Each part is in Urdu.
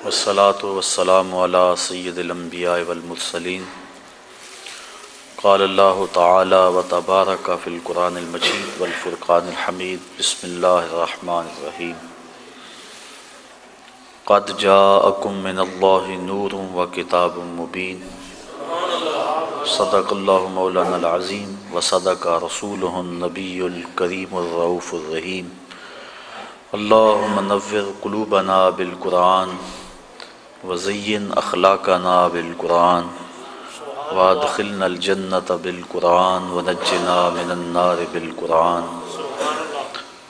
والصلاة والسلام على سید الانبیاء والمرسلین قال اللہ تعالی وتبارک فی القرآن المجید والفرقان الحمید بسم اللہ الرحمن الرحیم قد جاءکم من اللہ نور وکتاب مبین صدق اللہ مولانا العظیم وصدق رسولہ النبی الکریم الرؤوف الرحیم اللہم نور قلوبنا بالقرآن وزین اخلاقنا بالقرآن وادخلنا الجنة بالقرآن ونجنا من النار بالقرآن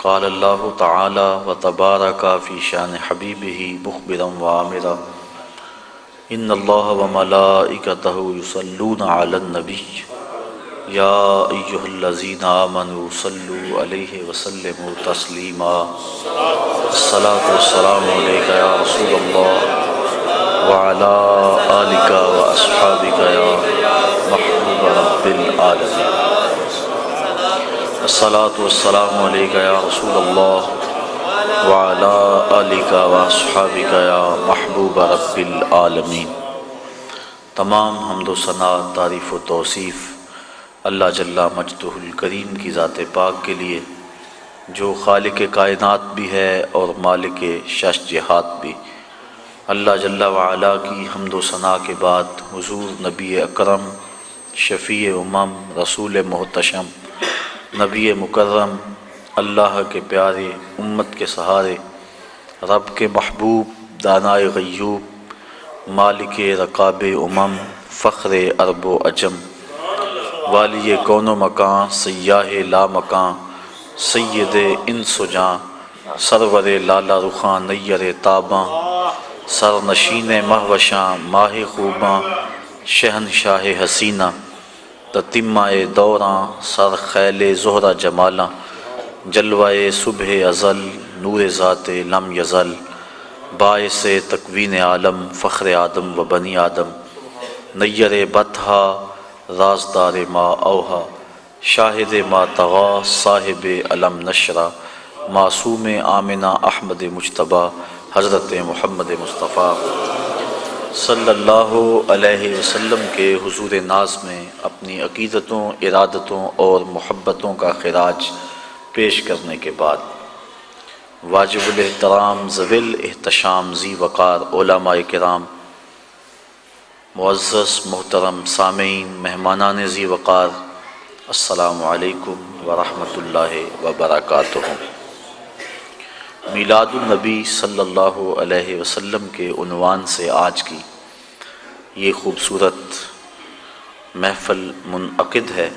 قال اللہ تعالی وتبارک فی شان حبیبہ مخبرا وآمرا ان اللہ وملائکتہ یصلون علی النبی یا ایہا الذین آمنوا صلوا علیہ وسلموا تسلیما الصلاة والسلام علیک یا رسول اللہ وعلى آلك وأصحابك يا محبوب رب العالمين الصلاة والسلام عليك يا رسول الله وعلى آلك وأصحابك يا محبوب رب العالمين۔ تمام حمد و ثنا، تعریف و توصیف اللہ جل مجدہ الکریم کی ذات پاک کے لیے، جو خالق کائنات بھی ہے اور مالک شش جہات بھی۔ اللہ جل وعلا کی حمد و ثنا کے بعد حضور نبی اکرم، شفیع امم، رسول محتشم، نبی مکرم، اللہ کے پیارے، امت کے سہارے، رب کے محبوب، دانائے غیوب، مالک رقاب امم، فخر عرب و عجم، والی کون و مکان، سیاہ لا مکان، سید انس و جاں، سرور لالا رخاں نیر تاباں، سر نشین مہوشاں ماہ خوباں، شہنشاہ حسینہ تتمہ دوراں، سر خیل زہرہ جمالاں، جلوہ صبح ازل، نور ذات لم یزل، باعث تکوین عالم، فخر آدم و بنی آدم، نیر بطحا، رازدار ما اوہا، شاہد ما طغا، صاحب علم نشرہ، معصوم آمنہ احمد مجتبیٰ، حضرت محمد مصطفیٰ صلی اللہ علیہ وسلم کے حضور ناز میں اپنی عقیدتوں، ارادتوں اور محبتوں کا خراج پیش کرنے کے بعد، واجب الاحترام ذوی الاحتشام ذی وقار علماء کرام، معزز محترم سامعین، مہمانان ذی وقار، السلام علیکم ورحمۃ اللہ وبرکاتہ۔ میلاد النبی صلی اللہ علیہ وسلم کے عنوان سے آج کی یہ خوبصورت محفل منعقد ہے۔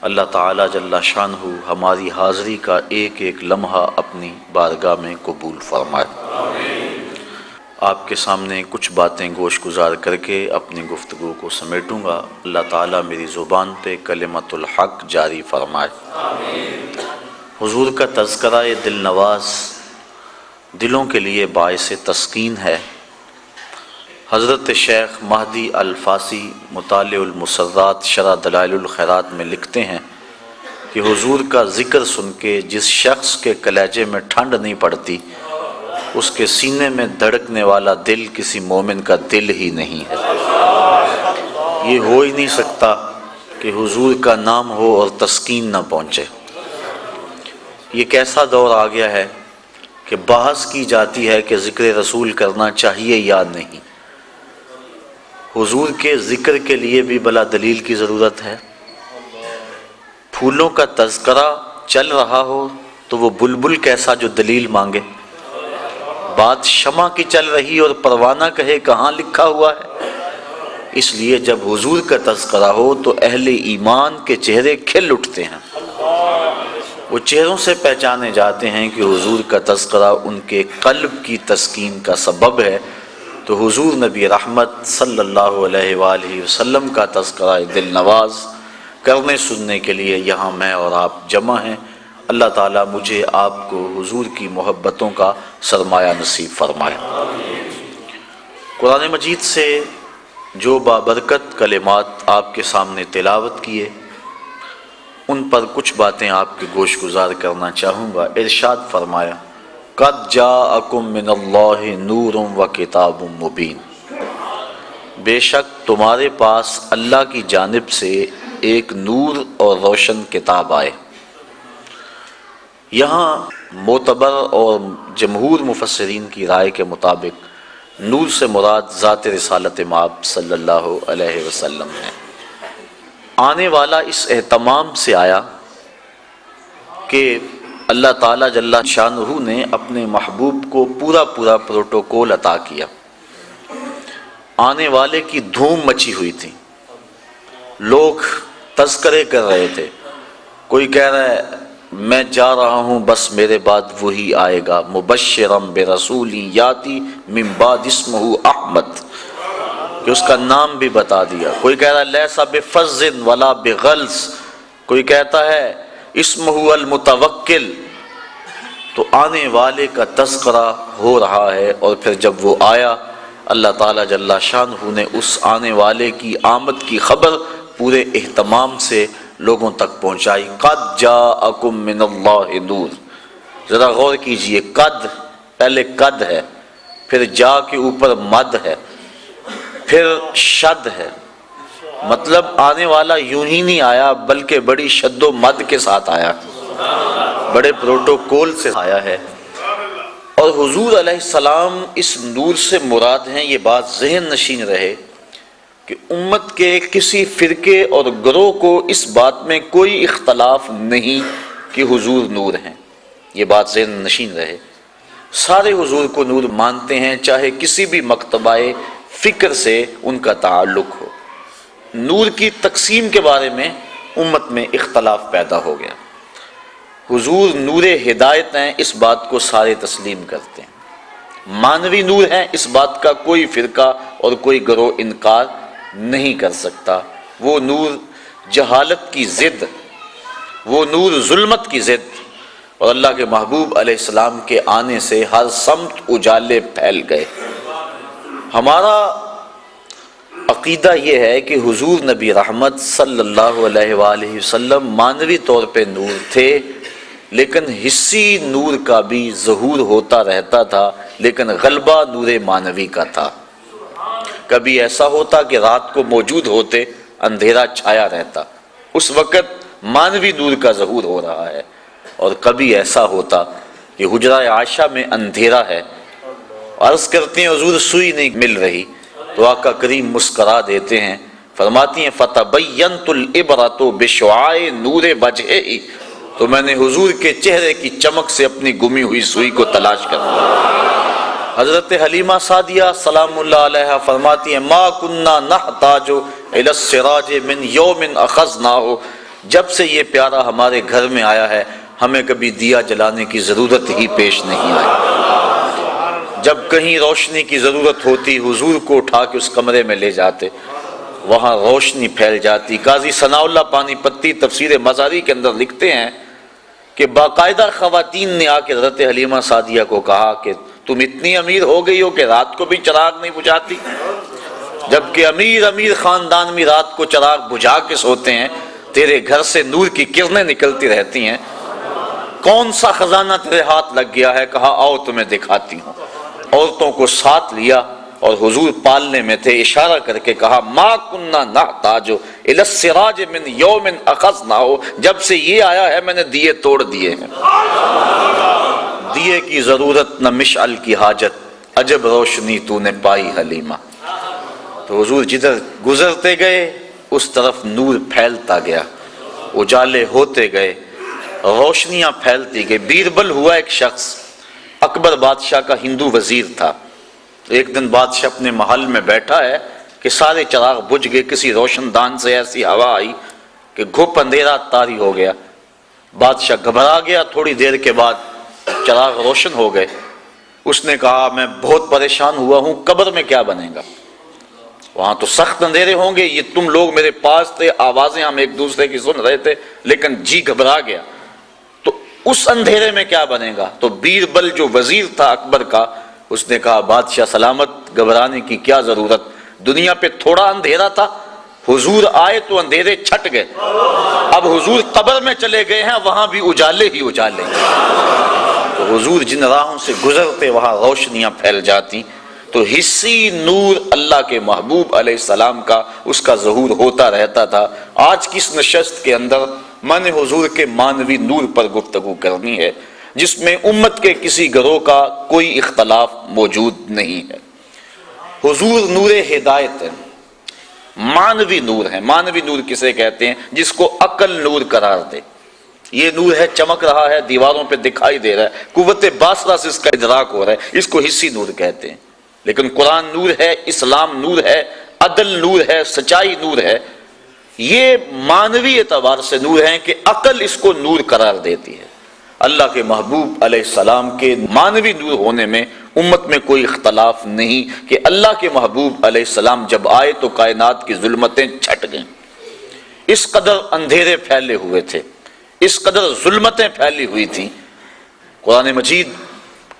اللہ تعالی جل شانہ ہماری حاضری کا ایک ایک لمحہ اپنی بارگاہ میں قبول فرمائے۔ آپ کے سامنے کچھ باتیں گوش گزار کر کے اپنی گفتگو کو سمیٹوں گا۔ اللہ تعالی میری زبان پہ کلمت الحق جاری فرمائے۔ حضور کا تذکرہ دل نواز دلوں کے لیے باعث تسکین ہے۔ حضرت شیخ مہدی الفاسی مطالع المسرات شرح دلائل الخیرات میں لکھتے ہیں کہ حضور کا ذکر سن کے جس شخص کے کلیجے میں ٹھنڈ نہیں پڑتی، اس کے سینے میں دھڑکنے والا دل کسی مومن کا دل ہی نہیں ہے۔ یہ ہو ہی نہیں سکتا کہ حضور کا نام ہو اور تسکین نہ پہنچے۔ یہ کیسا دور آ گیا ہے کہ بحث کی جاتی ہے کہ ذکر رسول کرنا چاہیے یا نہیں۔ حضور کے ذکر کے لیے بھی بلا دلیل کی ضرورت ہے۔ پھولوں کا تذکرہ چل رہا ہو تو وہ بلبل کیسا جو دلیل مانگے۔ بات شمع کی چل رہی اور پروانہ کہے کہاں لکھا ہوا ہے۔ اس لیے جب حضور کا تذکرہ ہو تو اہل ایمان کے چہرے کھل اٹھتے ہیں، وہ چہروں سے پہچانے جاتے ہیں کہ حضور کا تذکرہ ان کے قلب کی تسکین کا سبب ہے۔ تو حضور نبی رحمت صلی اللہ علیہ وآلہ وسلم کا تذکرہ دل نواز کرنے سننے کے لیے یہاں میں اور آپ جمع ہیں۔ اللہ تعالیٰ مجھے آپ کو حضور کی محبتوں کا سرمایہ نصیب فرمائے۔ قرآن مجید سے جو بابرکت کلمات آپ کے سامنے تلاوت کیے، ان پر کچھ باتیں آپ کے گوش گزار کرنا چاہوں گا۔ ارشاد فرمایا قد جاءکم من اللہ نور و کتاب مبین، بے شک تمہارے پاس اللہ کی جانب سے ایک نور اور روشن کتاب آئے۔ یہاں معتبر اور جمہور مفسرین کی رائے کے مطابق نور سے مراد ذات رسالت مآب صلی اللہ علیہ وسلم ہے۔ آنے والا اس اہتمام سے آیا کہ اللہ تعالیٰ جل شانہ نے اپنے محبوب کو پورا پروٹوکول عطا کیا۔ آنے والے کی دھوم مچی ہوئی تھی، لوگ تذکرے کر رہے تھے، کوئی کہہ رہا ہے میں جا رہا ہوں بس میرے بعد وہی آئے گا، مبشرم برسول یاتی من بعد اسمہ احمد، کہ اس کا نام بھی بتا دیا۔ کوئی کہہ رہا ہے لیسا بفظ ولا بغلظ، کوئی کہتا ہے اسمہ المتوکل۔ تو آنے والے کا تذکرہ ہو رہا ہے، اور پھر جب وہ آیا اللہ تعالیٰ جل شانہ نے اس آنے والے کی آمد کی خبر پورے اہتمام سے لوگوں تک پہنچائی۔ قد جاءکم من اللہ نور، ذرا غور کیجئے، قد پہلے قد ہے، پھر جا کے اوپر مد ہے، پھر شد ہے، مطلب آنے والا یوں ہی نہیں آیا بلکہ بڑی شد و مد کے ساتھ آیا، بڑے پروٹوکول سے آیا ہے۔ اور حضور علیہ السلام اس نور سے مراد ہیں، یہ بات ذہن نشین رہے کہ امت کے کسی فرقے اور گروہ کو اس بات میں کوئی اختلاف نہیں کہ حضور نور ہیں، یہ بات ذہن نشین رہے۔ سارے حضور کو نور مانتے ہیں، چاہے کسی بھی مکتبہ فکر سے ان کا تعلق ہو۔ نور کی تقسیم کے بارے میں امت میں اختلاف پیدا ہو گیا۔ حضور نور ہدایت ہیں، اس بات کو سارے تسلیم کرتے ہیں۔ مانوی نور ہیں، اس بات کا کوئی فرقہ اور کوئی گروہ انکار نہیں کر سکتا۔ وہ نور جہالت کی ضد، وہ نور ظلمت کی ضد، اور اللہ کے محبوب علیہ السلام کے آنے سے ہر سمت اجالے پھیل گئے۔ ہمارا عقیدہ یہ ہے کہ حضور نبی رحمت صلی اللہ علیہ وآلہ وسلم مانوی طور پہ نور تھے، لیکن حسی نور کا بھی ظہور ہوتا رہتا تھا، لیکن غلبہ نور مانوی کا تھا۔ کبھی ایسا ہوتا کہ رات کو موجود ہوتے اندھیرا چھایا رہتا، اس وقت مانوی نور کا ظہور ہو رہا ہے، اور کبھی ایسا ہوتا کہ حجرہ عائشہ میں اندھیرا ہے، عرض کرتے ہیں حضور سوئی نہیں مل رہی، تو آقا کریم مسکرا دیتے ہیں، فرماتی ہیں فَتَبَيَّنْتُ الْعِبْرَةُ بِشُعَاعِ نُورِ وَجْهِهِ، تو میں نے حضور کے چہرے کی چمک سے اپنی گمی ہوئی سوئی کو تلاش کر دیا۔ حضرت حلیمہ سعدیہ سلام اللہ علیہ فرماتی ہیں ما کننا نحتاج الی السراج من یوم اخذناہ، جب سے یہ پیارا ہمارے گھر میں آیا ہے ہمیں کبھی دیا جلانے کی ضرورت ہی پیش نہیں آئی۔ جب کہیں روشنی کی ضرورت ہوتی حضور کو اٹھا کے اس کمرے میں لے جاتے، وہاں روشنی پھیل جاتی۔ قاضی ثناء اللہ پانی پتی تفسیر مزاری کے اندر لکھتے ہیں کہ باقاعدہ خواتین نے آ کے حضرت حلیمہ سعدیہ کو کہا کہ تم اتنی امیر ہو گئی ہو کہ رات کو بھی چراغ نہیں بجھاتی، جبکہ امیر خاندان میں رات کو چراغ بجھا کے سوتے ہیں، تیرے گھر سے نور کی کرنیں نکلتی رہتی ہیں، کون سا خزانہ تیرے ہاتھ لگ گیا ہے؟ کہا آؤ تمہیں دکھاتی ہوں۔ عورتوں کو ساتھ لیا اور حضور پالنے میں تھے، اشارہ کر کے کہا ما کننا نحتاج الی السراج من یوم اخذناہ، جب سے یہ آیا ہے میں نے دیے توڑ دیے ہیں، دیے کی ضرورت نہ مشعل کی حاجت، عجب روشنی تو نے پائی حلیمہ۔ تو حضور جدھر گزرتے گئے اس طرف نور پھیلتا گیا، اجالے ہوتے گئے، روشنیاں پھیلتی گئی۔ بیربل ہوا ایک شخص، اکبر بادشاہ کا ہندو وزیر تھا۔ ایک دن بادشاہ اپنے محل میں بیٹھا ہے کہ سارے چراغ بجھ گئے، کسی روشن دان سے ایسی ہوا آئی کہ گھپ اندھیرا طاری ہو گیا۔ بادشاہ گھبرا گیا، تھوڑی دیر کے بعد چراغ روشن ہو گئے۔ اس نے کہا میں بہت پریشان ہوا ہوں، قبر میں کیا بنے گا؟ وہاں تو سخت اندھیرے ہوں گے، یہ تم لوگ میرے پاس تھے، آوازیں ہم ایک دوسرے کی سن رہے تھے، لیکن جی گھبرا گیا، تو اس اندھیرے میں کیا بنے گا؟ تو بیربل جو وزیر تھا اکبر کا، اس نے کہا بادشاہ سلامت، گھبرانے کی کیا ضرورت، دنیا پہ تھوڑا اندھیرا تھا، حضور آئے تو اندھیرے چھٹ گئے، اب حضور قبر میں چلے گئے ہیں، وہاں بھی اجالے ہی اجالے۔ تو حضور جن راہوں سے گزرتے وہاں روشنیاں پھیل جاتی، تو حصی نور اللہ کے محبوب علیہ السلام کا اس کا ظہور ہوتا رہتا تھا۔ آج کی اس نشست کے اندر من حضور کے مانوی نور پر گفتگو کرنی ہے، جس میں امت کے کسی گروہ کا کوئی اختلاف موجود نہیں ہے۔ حضور نور ہدایت ہے، مانوی نور ہے۔ مانوی نور کسے کہتے ہیں؟ جس کو عقل نور قرار دے۔ یہ نور ہے، چمک رہا ہے، دیواروں پہ دکھائی دے رہا ہے، قوت باصرہ سے اس کا ادراک ہو رہا ہے، اس کو حسی نور کہتے ہیں۔ لیکن قرآن نور ہے، اسلام نور ہے، عدل نور ہے، سچائی نور ہے۔ یہ مانوی اعتبار سے نور ہیں کہ عقل اس کو نور قرار دیتی ہے۔ اللہ کے محبوب علیہ السلام کے مانوی نور ہونے میں امت میں کوئی اختلاف نہیں کہ اللہ کے محبوب علیہ السلام جب آئے تو کائنات کی ظلمتیں چھٹ گئیں۔ اس قدر اندھیرے پھیلے ہوئے تھے، اس قدر ظلمتیں پھیلی ہوئی تھیں۔ قرآن مجید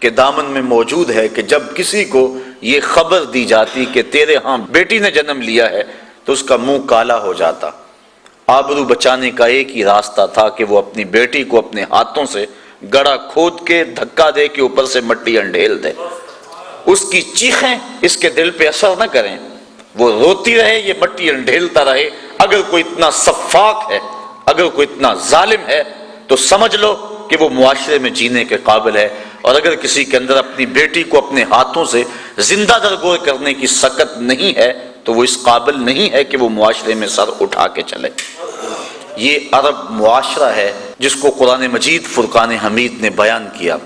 کے دامن میں موجود ہے کہ جب کسی کو یہ خبر دی جاتی کہ تیرے ہاں بیٹی نے جنم لیا ہے تو اس کا منہ کالا ہو جاتا۔ آبرو بچانے کا ایک ہی راستہ تھا کہ وہ اپنی بیٹی کو اپنے ہاتھوں سے گڑھا کھود کے دھکا دے کے اوپر سے مٹی انڈھیل دے، اس کی چیخیں اس کے دل پہ اثر نہ کریں، وہ روتی رہے، یہ مٹی انڈھیلتا رہے۔ اگر کوئی اتنا سفاک ہے، اگر کوئی اتنا ظالم ہے تو سمجھ لو کہ وہ معاشرے میں جینے کے قابل ہے، اور اگر کسی کے اندر اپنی بیٹی کو اپنے ہاتھوں سے زندہ درگور کرنے کی سکت نہیں ہے تو وہ اس قابل نہیں ہے کہ وہ معاشرے میں سر اٹھا کے چلے۔ یہ عرب معاشرہ ہے جس کو قرآن مجید فرقان حمید نے بیان کیا۔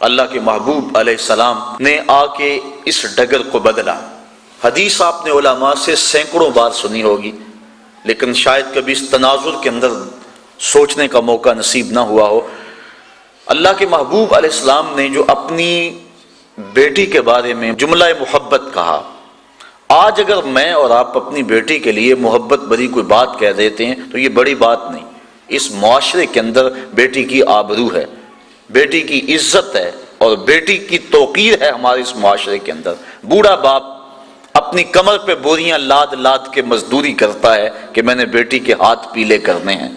اللہ کے محبوب علیہ السلام نے آ کے اس ڈگر کو بدلا۔ حدیث آپ نے علماء سے سینکڑوں بار سنی ہوگی، لیکن شاید کبھی اس تناظر کے اندر سوچنے کا موقع نصیب نہ ہوا ہو۔ اللہ کے محبوب علیہ السلام نے جو اپنی بیٹی کے بارے میں جملہ محبت کہا، آج اگر میں اور آپ اپنی بیٹی کے لیے محبت بھری کوئی بات کہہ دیتے ہیں تو یہ بڑی بات نہیں۔ اس معاشرے کے اندر بیٹی کی آبرو ہے، بیٹی کی عزت ہے، اور بیٹی کی توقیر ہے ہمارے اس معاشرے کے اندر۔ بوڑھا باپ اپنی کمر پہ بوریاں لاد لاد کے مزدوری کرتا ہے کہ میں نے بیٹی کے ہاتھ پیلے کرنے ہیں۔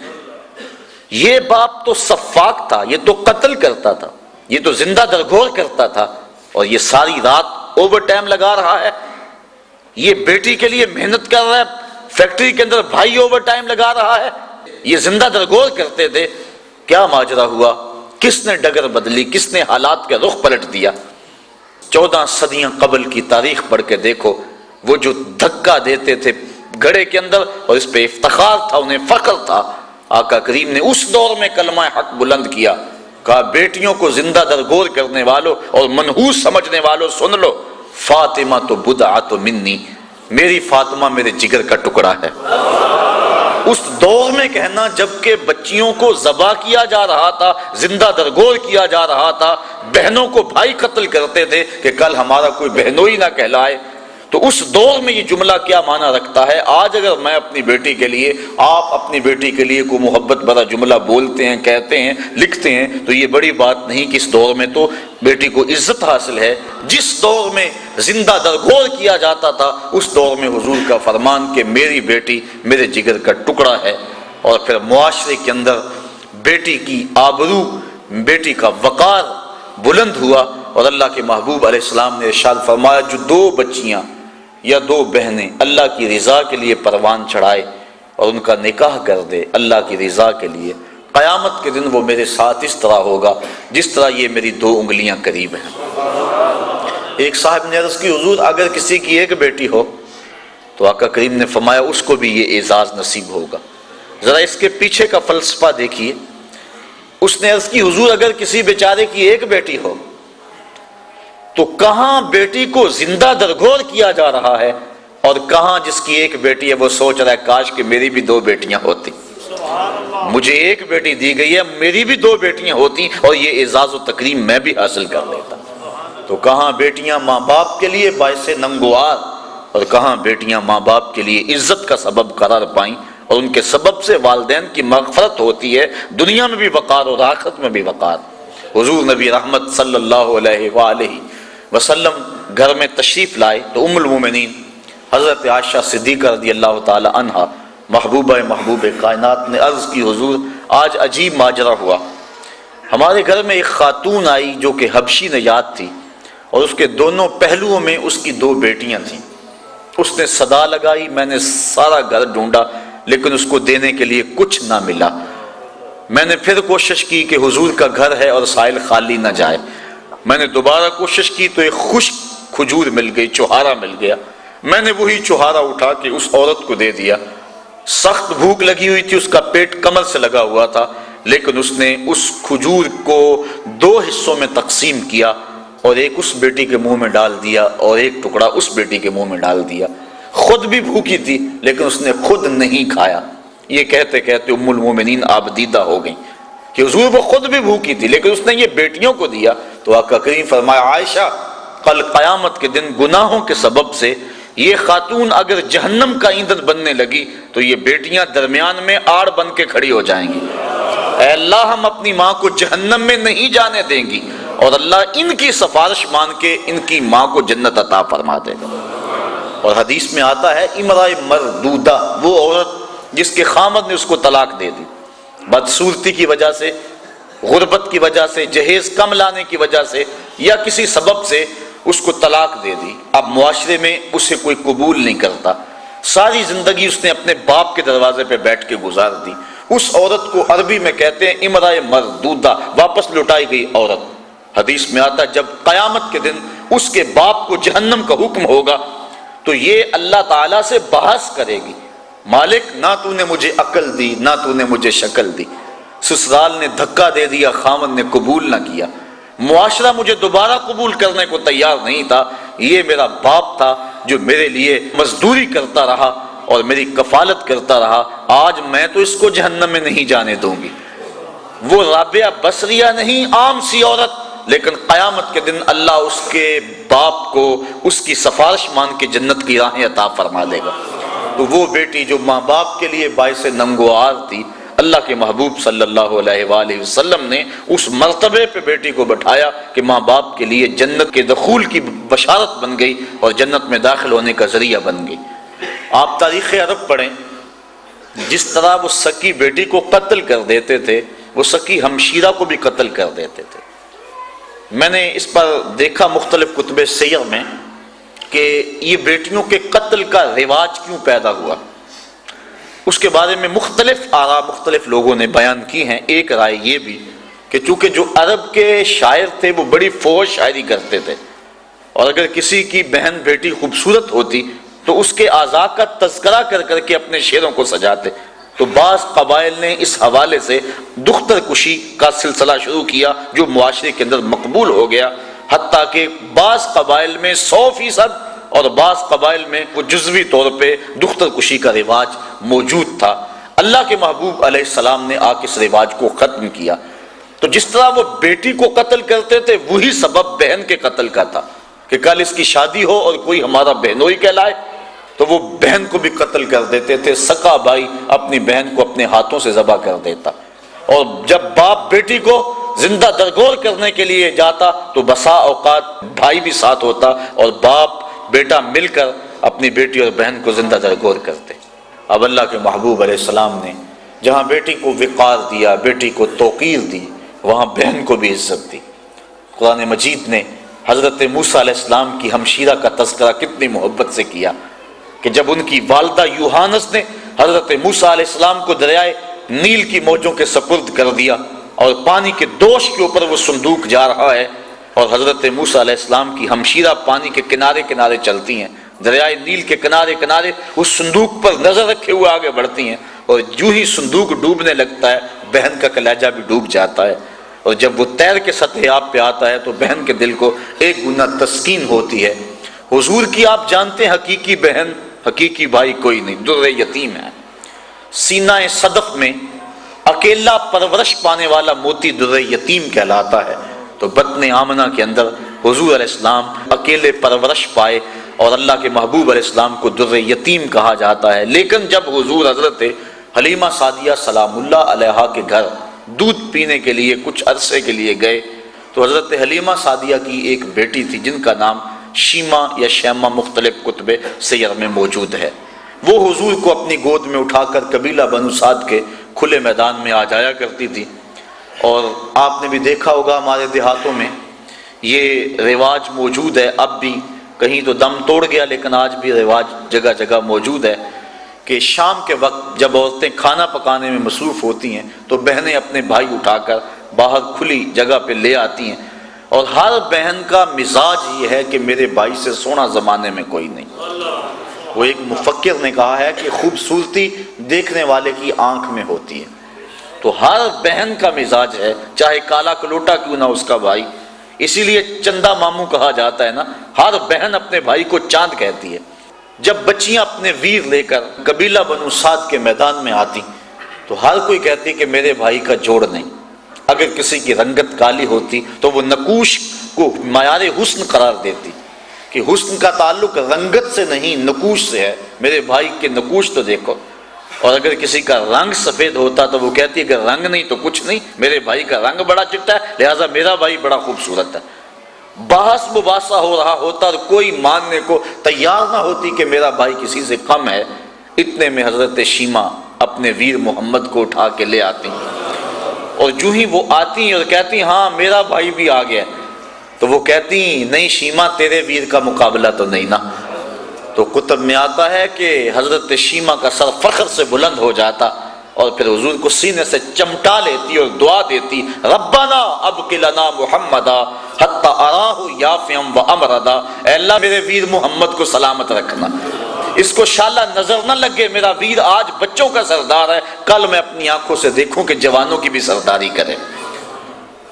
یہ باپ تو سفاک تھا، یہ تو قتل کرتا تھا، یہ تو زندہ درگور کرتا تھا، اور یہ ساری رات اوور ٹائم لگا رہا ہے، یہ بیٹی کے لیے محنت کر رہا ہے، فیکٹری کے اندر بھائی اوور ٹائم لگا رہا ہے، یہ زندہ درگور کرتے تھے۔ کیا ماجرا ہوا؟ کس نے ڈگر بدلی؟ کس نے حالات کا رخ پلٹ دیا؟ 14 صدیاں قبل کی تاریخ پڑھ کے دیکھو، وہ جو دھکا دیتے تھے گھڑے کے اندر، اور اس پہ افتخار تھا، انہیں فخر تھا، آقا کریم نے اس دور میں کلمہ حق بلند کیا، کہا بیٹیوں کو زندہ درگور کرنے والوں اور منحوس سمجھنے والوں سن لو، فاطمہ تو بدعۃ منی، میری فاطمہ میرے جگر کا ٹکڑا ہے۔ اس دور میں کہنا جبکہ بچیوں کو ذبح کیا جا رہا تھا، زندہ درگور کیا جا رہا تھا، بہنوں کو بھائی قتل کرتے تھے کہ کل ہمارا کوئی بہنوئی نہ کہلائے، تو اس دور میں یہ جملہ کیا معنی رکھتا ہے؟ آج اگر میں اپنی بیٹی کے لیے، آپ اپنی بیٹی کے لیے کوئی محبت بھرا جملہ بولتے ہیں، کہتے ہیں، لکھتے ہیں تو یہ بڑی بات نہیں کہ اس دور میں تو بیٹی کو عزت حاصل ہے۔ جس دور میں زندہ درگور کیا جاتا تھا اس دور میں حضور کا فرمان کہ میری بیٹی میرے جگر کا ٹکڑا ہے، اور پھر معاشرے کے اندر بیٹی کی آبرو، بیٹی کا وقار بلند ہوا، اور اللہ کے محبوب علیہ السلام نے ارشاد فرمایا جو 2 بچیاں یا 2 بہنیں اللہ کی رضا کے لیے پروان چڑھائے اور ان کا نکاح کر دے اللہ کی رضا کے لیے، قیامت کے دن وہ میرے ساتھ اس طرح ہوگا جس طرح یہ میری 2 انگلیاں قریب ہیں۔ ایک صاحب نے عرض کی حضور اگر کسی کی ایک بیٹی ہو تو آقا کریم نے فرمایا اس کو بھی یہ اعزاز نصیب ہوگا۔ ذرا اس کے پیچھے کا فلسفہ دیکھیے۔ اس نے عرض کی حضور اگر کسی بیچارے کی ایک بیٹی ہو تو کہاں بیٹی کو زندہ درگور کیا جا رہا ہے، اور کہاں جس کی ایک بیٹی ہے وہ سوچ رہا ہے کاش کہ میری بھی 2 بیٹیاں ہوتی، مجھے ایک بیٹی دی گئی ہے، میری بھی 2 بیٹیاں ہوتی اور یہ اعزاز و تکریم میں بھی حاصل کر لیتا۔ تو کہاں بیٹیاں ماں باپ کے لیے باعث ننگوار، اور کہاں بیٹیاں ماں باپ کے لیے عزت کا سبب قرار پائیں، اور ان کے سبب سے والدین کی مغفرت ہوتی ہے، دنیا میں بھی وقار اور آخرت میں بھی وقار۔ حضور نبی رحمت صلی اللہ علیہ وآلہ وسلم گھر میں تشریف لائے تو ام المومنین حضرت عائشہ صدیقہ رضی اللہ تعالی عنہا محبوب کائنات نے عرض کی حضور آج عجیب ماجرا ہوا، ہمارے گھر میں ایک خاتون آئی جو کہ حبشی نژاد تھی، اور اس کے دونوں پہلوؤں میں اس کی 2 بیٹیاں تھیں۔ اس نے صدا لگائی، میں نے سارا گھر ڈھونڈا لیکن اس کو دینے کے لیے کچھ نہ ملا۔ میں نے پھر کوشش کی کہ حضور کا گھر ہے اور سائل خالی نہ جائے۔ میں نے دوبارہ کوشش کی تو ایک خشک کھجور مل گئی، چوہارا مل گیا۔ میں نے وہی چوہارا اٹھا کے اس عورت کو دے دیا۔ سخت بھوک لگی ہوئی تھی، اس کا پیٹ کمر سے لگا ہوا تھا، لیکن اس نے اس کھجور کو 2 حصوں میں تقسیم کیا اور ایک اس بیٹی کے منہ میں ڈال دیا اور ایک ٹکڑا اس بیٹی کے منہ میں ڈال دیا۔ خود بھی بھوکی تھی لیکن اس نے خود نہیں کھایا۔ یہ کہتے کہتے ام المومنین آبدیدہ ہو گئیں کہ حضور وہ خود بھی بھوکی تھی لیکن اس نے یہ بیٹیوں کو دیا۔ تو آقا کریم فرمایا، عائشہ کل قیامت کے دن گناہوں کے سبب سے یہ خاتون اگر جہنم کا ایندھن بننے لگی تو یہ بیٹیاں درمیان میں آڑ بن کے کھڑی ہو جائیں گی۔ اے اللہ، ہم اپنی ماں کو جہنم میں نہیں جانے دیں گی، اور اللہ ان کی سفارش مان کے ان کی ماں کو جنت عطا فرما دے گا۔ اور حدیث میں آتا ہے امرأۃ مردودہ، وہ عورت جس کے خامد نے اس کو طلاق دے دی، بدصورتی کی وجہ سے، غربت کی وجہ سے، جہیز کم لانے کی وجہ سے، یا کسی سبب سے اس کو طلاق دے دی۔ اب معاشرے میں اسے کوئی قبول نہیں کرتا، ساری زندگی اس نے اپنے باپ کے دروازے پہ بیٹھ کے گزار دی۔ اس عورت کو عربی میں کہتے ہیں امرأۃ مردودہ، واپس لوٹائی گئی عورت۔ حدیث میں آتا ہے جب قیامت کے دن اس کے باپ کو جہنم کا حکم ہوگا تو یہ اللہ تعالیٰ سے بحث کرے گی، مالک نہ تو نے مجھے عقل دی نہ تو نے مجھے شکل دی، سسرال نے دھکا دے دیا، خامن نے قبول نہ کیا، معاشرہ مجھے دوبارہ قبول کرنے کو تیار نہیں تھا، یہ میرا باپ تھا جو میرے لیے مزدوری کرتا رہا اور میری کفالت کرتا رہا، آج میں تو اس کو جہنم میں نہیں جانے دوں گی۔ وہ رابعہ بصریہ نہیں، عام سی عورت، لیکن قیامت کے دن اللہ اس کے باپ کو اس کی سفارش مان کے جنت کی راہیں عطا فرما دے گا۔ تو وہ بیٹی جو ماں باپ کے لیے باعث ننگوار تھی، اللہ کے محبوب صلی اللہ علیہ وآلہ وسلم نے اس مرتبے پہ بیٹی کو بٹھایا کہ ماں باپ کے لیے جنت کے دخول کی بشارت بن گئی اور جنت میں داخل ہونے کا ذریعہ بن گئی۔ آپ تاریخ عرب پڑھیں، جس طرح وہ سکی بیٹی کو قتل کر دیتے تھے، وہ سکی ہمشیرہ کو بھی قتل کر دیتے تھے۔ میں نے اس پر دیکھا مختلف کتب سیر میں کہ یہ بیٹیوں کے قتل کا رواج کیوں پیدا ہوا، اس کے بارے میں مختلف آراء مختلف لوگوں نے بیان کی ہیں۔ ایک رائے یہ بھی کہ چونکہ جو عرب کے شاعر تھے وہ بڑی فوج شاعری کرتے تھے، اور اگر کسی کی بہن بیٹی خوبصورت ہوتی تو اس کے اعضاء کا تذکرہ کر کر کے اپنے شعروں کو سجاتے، تو بعض قبائل نے اس حوالے سے دختر کشی کا سلسلہ شروع کیا جو معاشرے کے اندر مقبول ہو گیا، حتیٰ کہ بعض قبائل میں 100% اور بعض قبائل میں وہ جزوی طور پہ دختر کشی کا رواج موجود تھا۔ اللہ کے محبوب علیہ السلام نے آ کے اس رواج کو ختم کیا۔ تو جس طرح وہ بیٹی کو قتل کرتے تھے وہی سبب بہن کے قتل کا تھا کہ کل اس کی شادی ہو اور کوئی ہمارا بہنوئی کہلائے تو وہ بہن کو بھی قتل کر دیتے تھے۔ سکا بھائی اپنی بہن کو اپنے ہاتھوں سے ذبح کر دیتا، اور جب باپ بیٹی کو زندہ درگور کرنے کے لیے جاتا تو بسا اوقات بھائی بھی ساتھ ہوتا اور باپ بیٹا مل کر اپنی بیٹی اور بہن کو زندہ درگور کرتے۔ اب اللہ کے محبوب علیہ السلام نے جہاں بیٹی کو وقار دیا، بیٹی کو توقیر دی، وہاں بہن کو بھی عزت دی۔ قرآن مجید نے حضرت موسیٰ علیہ السلام کی ہمشیرہ کا تذکرہ کتنی محبت سے کیا کہ جب ان کی والدہ یوحانس نے حضرت موسیٰ علیہ السلام کو دریائے نیل کی موجوں کے سپرد کر دیا اور پانی کے دوش کے اوپر وہ صندوق جا رہا ہے، اور حضرت موسیٰ علیہ السلام کی ہمشیرہ پانی کے کنارے کنارے چلتی ہیں، دریائے نیل کے کنارے کنارے اس صندوق پر نظر رکھے ہوئے آگے بڑھتی ہیں، اور جو ہی صندوق ڈوبنے لگتا ہے بہن کا کلیجہ بھی ڈوب جاتا ہے، اور جب وہ تیر کے سطح آب پہ آتا ہے تو بہن کے دل کو ایک گنا تسکین ہوتی ہے۔ حضور کی آپ جانتے ہیں حقیقی بہن حقیقی بھائی کوئی نہیں، در یتیم ہے۔ سینہ صدف میں اکیلا پرورش پانے والا موتی در یتیم کہلاتا ہے، تو بطن آمنہ کے اندر حضور علیہ السلام اکیلے پرورش پائے اور اللہ کے محبوب علیہ السلام کو در یتیم کہا جاتا ہے۔ لیکن جب حضور حضرت حلیمہ سعدیہ سلام اللہ علیہا کے گھر دودھ پینے کے لیے کچھ عرصے کے لیے گئے تو حضرت حلیمہ سعدیہ کی ایک بیٹی تھی جن کا نام شیمہ یا شیمہ مختلف کتب سیر میں موجود ہے۔ وہ حضور کو اپنی گود میں اٹھا کر قبیلہ بنو سعد کے کھلے میدان میں آ جایا کرتی تھی، اور آپ نے بھی دیکھا ہوگا ہمارے دیہاتوں میں یہ رواج موجود ہے، اب بھی کہیں تو دم توڑ گیا لیکن آج بھی رواج جگہ جگہ موجود ہے کہ شام کے وقت جب عورتیں کھانا پکانے میں مصروف ہوتی ہیں تو بہنیں اپنے بھائی اٹھا کر باہر کھلی جگہ پہ لے آتی ہیں، اور ہر بہن کا مزاج یہ ہے کہ میرے بھائی سے سونا زمانے میں کوئی نہیں۔ وہ ایک مفکر نے کہا ہے کہ خوبصورتی دیکھنے والے کی آنکھ میں ہوتی ہے، تو ہر بہن کا مزاج ہے، چاہے کالا کلوٹا کیوں نہ اس کا بھائی، اسی لیے چندہ ماموں کہا جاتا ہے نا، ہر بہن اپنے بھائی کو چاند کہتی ہے۔ جب بچیاں اپنے ویر لے کر قبیلہ بنو سعد کے میدان میں آتی تو ہر کوئی کہتی کہ میرے بھائی کا جوڑ نہیں۔ اگر کسی کی رنگت کالی ہوتی تو وہ نقوش کو معیار حسن قرار دیتی کہ حسن کا تعلق رنگت سے نہیں نقوش سے ہے، میرے بھائی کے نقوش تو دیکھو۔ اور اگر کسی کا رنگ سفید ہوتا تو وہ کہتی ہے کہ رنگ نہیں تو کچھ نہیں، میرے بھائی کا رنگ بڑا چٹا ہے لہٰذا میرا بھائی بڑا خوبصورت ہے۔ بحث مباحثہ ہو رہا ہوتا اور کوئی ماننے کو تیار نہ ہوتی کہ میرا بھائی کسی سے کم ہے، اتنے میں حضرت شیمہ اپنے ویر محمد کو اٹھا کے لے آتی، اور جو ہی وہ آتی ہیں اور کہتی ہیں ہاں میرا بھائی بھی آ گیا، تو وہ کہتی ہیں نہیں شیمہ تیرے ویر کا مقابلہ تو نہیں نا۔ تو کتب میں آتا ہے کہ حضرت شیمہ کا سر فخر سے بلند ہو جاتا اور پھر حضور کو سینے سے چمٹا لیتی اور دعا دیتی، ربنا ابق لنا محمدا حتی اراہ یافعا وامردا، اے اللہ میرے ویر محمد کو سلامت رکھنا، اس کو شالہ نظر نہ لگے، میرا ویر آج بچوں کا سردار ہے، کل میں اپنی آنکھوں سے دیکھوں کہ جوانوں کی بھی سرداری کرے۔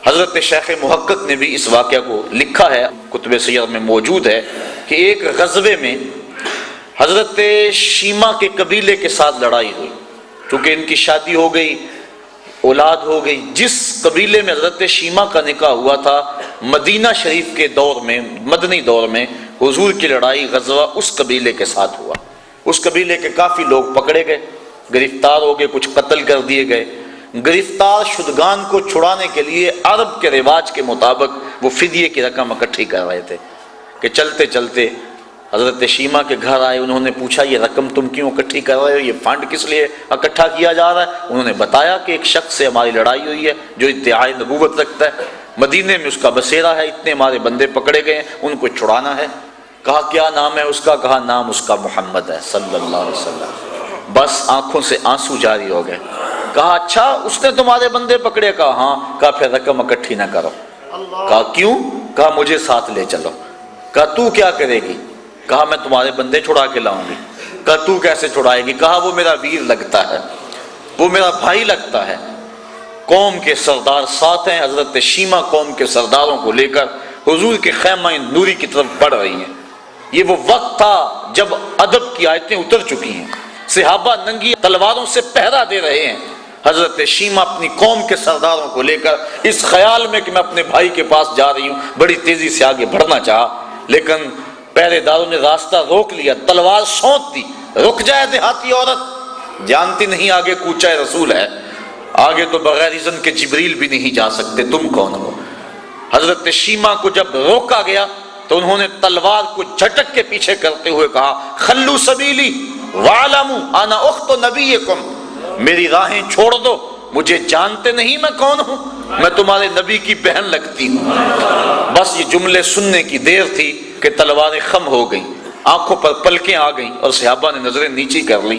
حضرت شیخ محقق نے بھی اس واقعہ کو لکھا ہے، کتب سیر میں موجود ہے کہ ایک غزوے میں حضرت شیمہ کے قبیلے کے ساتھ لڑائی ہوئی، چونکہ ان کی شادی ہو گئی، اولاد ہو گئی۔ جس قبیلے میں حضرت شیمہ کا نکاح ہوا تھا مدینہ شریف کے دور میں، مدنی دور میں حضور کی لڑائی غزوہ اس قبیلے کے ساتھ ہوا۔ اس قبیلے کے کافی لوگ پکڑے گئے، گرفتار ہو گئے، کچھ قتل کر دیے گئے۔ گرفتار شدگان کو چھڑانے کے لیے عرب کے رواج کے مطابق وہ فدیے کی رقم اکٹھی کر رہے تھے کہ چلتے چلتے حضرت شیمہ کے گھر آئے، انہوں نے پوچھا یہ رقم تم کیوں اکٹھی کر رہے ہو، یہ فنڈ کس لیے اکٹھا کیا جا رہا ہے؟ انہوں نے بتایا کہ ایک شخص سے ہماری لڑائی ہوئی ہے جو ادعائے نبوت رکھتا ہے، مدینے میں اس کا بسیرا ہے، اتنے ہمارے بندے پکڑے گئے ہیں، ان کو چھڑانا ہے۔ کہا کیا نام ہے اس کا؟ کہا نام اس کا محمد ہے صلی اللہ علیہ وسلم۔ بس آنکھوں سے آنسو جاری ہو گئے۔ کہا اچھا اس نے تمہارے بندے پکڑے؟ کہا ہاں۔ کہا پھر رقم اکٹھی نہ کرو۔ کہا کیوں؟ کہا مجھے ساتھ لے چلو۔ کہا تو کیا کرے گی؟ کہا میں تمہارے بندے چھڑا کے لاؤں گی۔ کہا تو کیسے چھڑائے گی؟ کہا وہ میرا ویر لگتا ہے، وہ میرا بھائی لگتا ہے۔ قوم کے سردار ساتھ ہیں، حضرت شیمہ قوم کے سرداروں کو لے کر حضور کے خیمہ نوری کی طرف بڑھ رہی ہیں۔ یہ وہ وقت تھا جب ادب کی آیتیں اتر چکی ہیں، صحابہ ننگی تلواروں سے پہرا دے رہے ہیں۔ حضرت شیمہ اپنی قوم کے سرداروں کو لے کر اس خیال میں کہ میں اپنے بھائی کے پاس جا رہی ہوں بڑی تیزی سے آگے بڑھنا چاہا، لیکن پہرے داروں نے راستہ روک لیا، تلوار سونت دی۔ رک جائے دیہاتی عورت، جانتی نہیں آگے کوچہ رسول ہے، آگے تو بغیر اذن کے جبریل بھی نہیں جا سکتے، تم کون ہو؟ حضرت شیمہ کو جب روکا گیا تو انہوں نے تلوار کو جھٹک کے پیچھے کرتے ہوئے کہا خلو سبیلی وَعَلَمُوا انا اخت نبیکم، میری راہیں چھوڑ دو، مجھے جانتے نہیں میں کون ہوں، میں تمہارے نبی کی بہن لگتی ہوں۔ بس یہ جملے سننے کی دیر تھی کہ تلواریں خم ہو گئیں، آنکھوں پر پلکیں آ گئیں اور صحابہ نے نظریں نیچی کر لیں۔